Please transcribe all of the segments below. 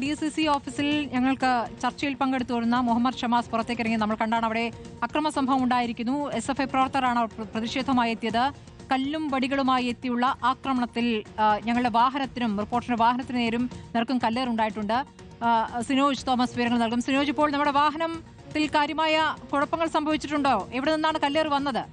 DCC ഓഫീസിൽ ഞങ്ങൾക്ക് ചർച്ചയിൽ പങ്കെടുത്തു വരുന്ന മുഹമ്മദ് ഷമാസ് പുറത്തേക്ക് ഇറങ്ങി നമ്മൾ കണ്ടാണ് അവിടെ അക്രമ സംഭവം ഉണ്ടായിരിക്കുന്നു. SFI പ്രവർത്തകരാണ് പ്രതിഷേധമായി എത്തിയത്. കല്ലും വടികളുമായി എത്തിയുള്ള ആക്രമണത്തിൽ ഞങ്ങളുടെ വാഹനത്തിനും റിപ്പോർട്ടറിന്റെ വാഹനത്തിന് നേർക്കും കല്ലേറുണ്ടായിട്ടുണ്ട്. സിനോജ് തോമസ് വിവരങ്ങൾ നൽകും. സിനോജ്, ഇപ്പോൾ നമ്മുടെ വാഹനത്തിൽ കാര്യമായ കുഴപ്പങ്ങൾ സംഭവിച്ചിട്ടുണ്ടോ? എവിടെ നിന്നാണ് കല്ലേറ് വന്നത്?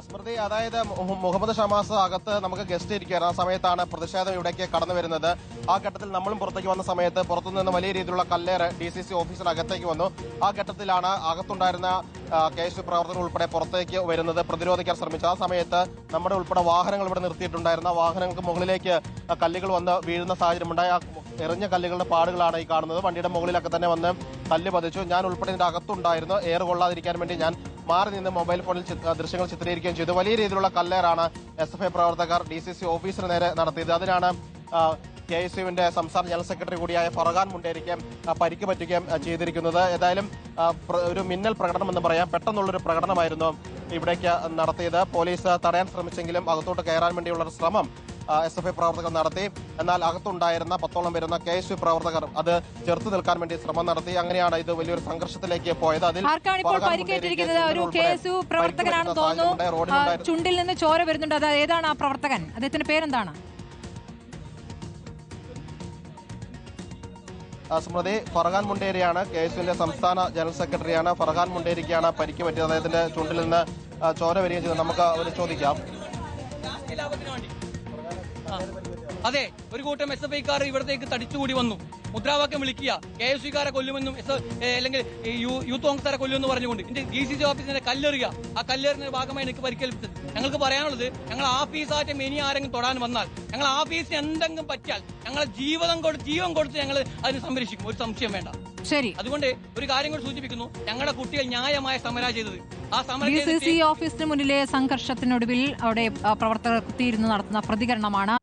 സ്മൃതി, അതായത് മുഹമ്മദ് ഷമാസ് അകത്ത് നമുക്ക് ഗസ്റ്റ് ഇരിക്കുകയാണ്. ആ സമയത്താണ് പ്രതിഷേധം ഇവിടേക്ക് കടന്നു വരുന്നത്. ആ ഘട്ടത്തിൽ നമ്മളും പുറത്തേക്ക് വന്ന സമയത്ത് പുറത്തുനിന്ന് വലിയ രീതിയിലുള്ള കല്ലേറ് DCC ഓഫീസിനകത്തേക്ക് വന്നു. ആ ഘട്ടത്തിലാണ് അകത്തുണ്ടായിരുന്ന KSU പ്രവർത്തകർ ഉൾപ്പെടെ പുറത്തേക്ക് വരുന്നത്, പ്രതിരോധിക്കാൻ ശ്രമിച്ചു. ആ സമയത്ത് നമ്മുടെ ഉൾപ്പെടെ വാഹനങ്ങൾ ഇവിടെ നിർത്തിയിട്ടുണ്ടായിരുന്ന വാഹനങ്ങൾക്ക് മുകളിലേക്ക് കല്ലുകൾ വന്ന് വീഴുന്ന സാഹചര്യമുണ്ടായി. ആ എറിഞ്ഞ കല്ലുകളുടെ പാടുകളാണ് ഈ കാണുന്നത്. വണ്ടിയുടെ മുകളിലൊക്കെ തന്നെ വന്ന് കല്ല് പതിച്ചു. ഞാൻ ഉൾപ്പെടെ ഇതിന്റെ അകത്തുണ്ടായിരുന്നു. എയർ കൊള്ളാതിരിക്കാൻ വേണ്ടി ഞാൻ മാറി നിന്ന് മൊബൈൽ ഫോണിൽ ദൃശ്യങ്ങൾ ചിത്രീകരിക്കുകയും ചെയ്തു. വലിയ രീതിയിലുള്ള കല്ലേറാണ് SFI പ്രവർത്തകർ DCC ഓഫീസിന് നേരെ നടത്തിയത്. അതിനാണ് KSUവിന്റെ സംസ്ഥാന ജനറൽ സെക്രട്ടറി കൂടിയായ ഫർഹാൻ മുണ്ടേരിക്ക് പരിക്ക് പറ്റുകയും ചെയ്തിരിക്കുന്നത്. ഏതായാലും ഒരു മിന്നൽ പ്രകടനം എന്ന് പറയാം, പെട്ടെന്നുള്ളൊരു പ്രകടനമായിരുന്നു ഇവിടേക്ക് നടത്തിയത്. പോലീസ് തടയാൻ ശ്രമിച്ചെങ്കിലും അകത്തോട്ട് കയറാൻ വേണ്ടിയുള്ള ഒരു ശ്രമം SFI പ്രവർത്തകർ നടത്തി. എന്നാൽ അകത്തുണ്ടായിരുന്ന 10ഓളം വരുന്ന KSU പ്രവർത്തകർ അത് ചെറുത്തു നിൽക്കാൻ വേണ്ടി ശ്രമം നടത്തി. അങ്ങനെയാണ് ഇത് വലിയൊരു സംഘർഷത്തിലേക്ക് പോയത്. അതിൽ ഒരു KSU പ്രവർത്തകനാണെന്ന് തോന്നുന്നു. ചുണ്ടിൽ നിന്ന് ചോര വരുന്നുണ്ട്. അത് ഏതാണ് ആ പ്രവർത്തകൻ? അദ്ദേഹത്തിന്റെ പേരെന്താണ്? സ്മൃതി, ഫർഹാൻ മുണ്ടേരിയാണ്. KSUവിന്റെ സംസ്ഥാന ജനറൽ സെക്രട്ടറിയാണ്. ഫർഹാൻ മുണ്ടേരിക്കാണ് പരിക്ക് പറ്റിയത്. അദ്ദേഹത്തിന്റെ ചുണ്ടിൽ നിന്ന് ചോര വരികയും ചെയ്തു. നമുക്ക് ഒരു ചോദിക്കാം. അതെ, ഒരു കൂട്ടം SFIക്കാർ ഇവിടത്തേക്ക് തടിച്ചുകൂടി വന്നു. മുദ്രാവാക്യം വിളിക്കുക, KSUക്കാരെ കൊല്ലുമെന്നും അല്ലെങ്കിൽ യൂത്ത് കോൺഗ്രസ്സുകാരെ കൊല്ലുമെന്ന് പറഞ്ഞുകൊണ്ട് DCC ഓഫീസിന്റെ കല്ലെറിയുക. ആ കല്ലെറിന്റെ ഭാഗമായി എനിക്ക് പരിക്കേൽപ്പിച്ചത്. ഞങ്ങൾക്ക് പറയാനുള്ളത്, ഞങ്ങൾ ആഫീസായിട്ട് ഇനി ആരെങ്കിലും തൊടാൻ വന്നാൽ, ഞങ്ങൾ ആഫീസിന് എന്തെങ്കിലും പറ്റിയാൽ ഞങ്ങളെ ജീവൻ കൊടുത്ത് ഞങ്ങൾ അതിന് സംരക്ഷിക്കും. ഒരു സംശയം വേണ്ട. ശരി, അതുകൊണ്ട് ഒരു കാര്യം കൂടി സൂചിപ്പിക്കുന്നു, ഞങ്ങളുടെ കുട്ടികൾ ന്യായമായ സമരം ചെയ്തത്. ആ സമരം DCC ഓഫീസിന് മുന്നിലെ സംഘർഷത്തിനൊടുവിൽ അവിടെ പ്രവർത്തകർ കുത്തിയിരുന്ന് നടത്തുന്ന പ്രതികരണമാണ്.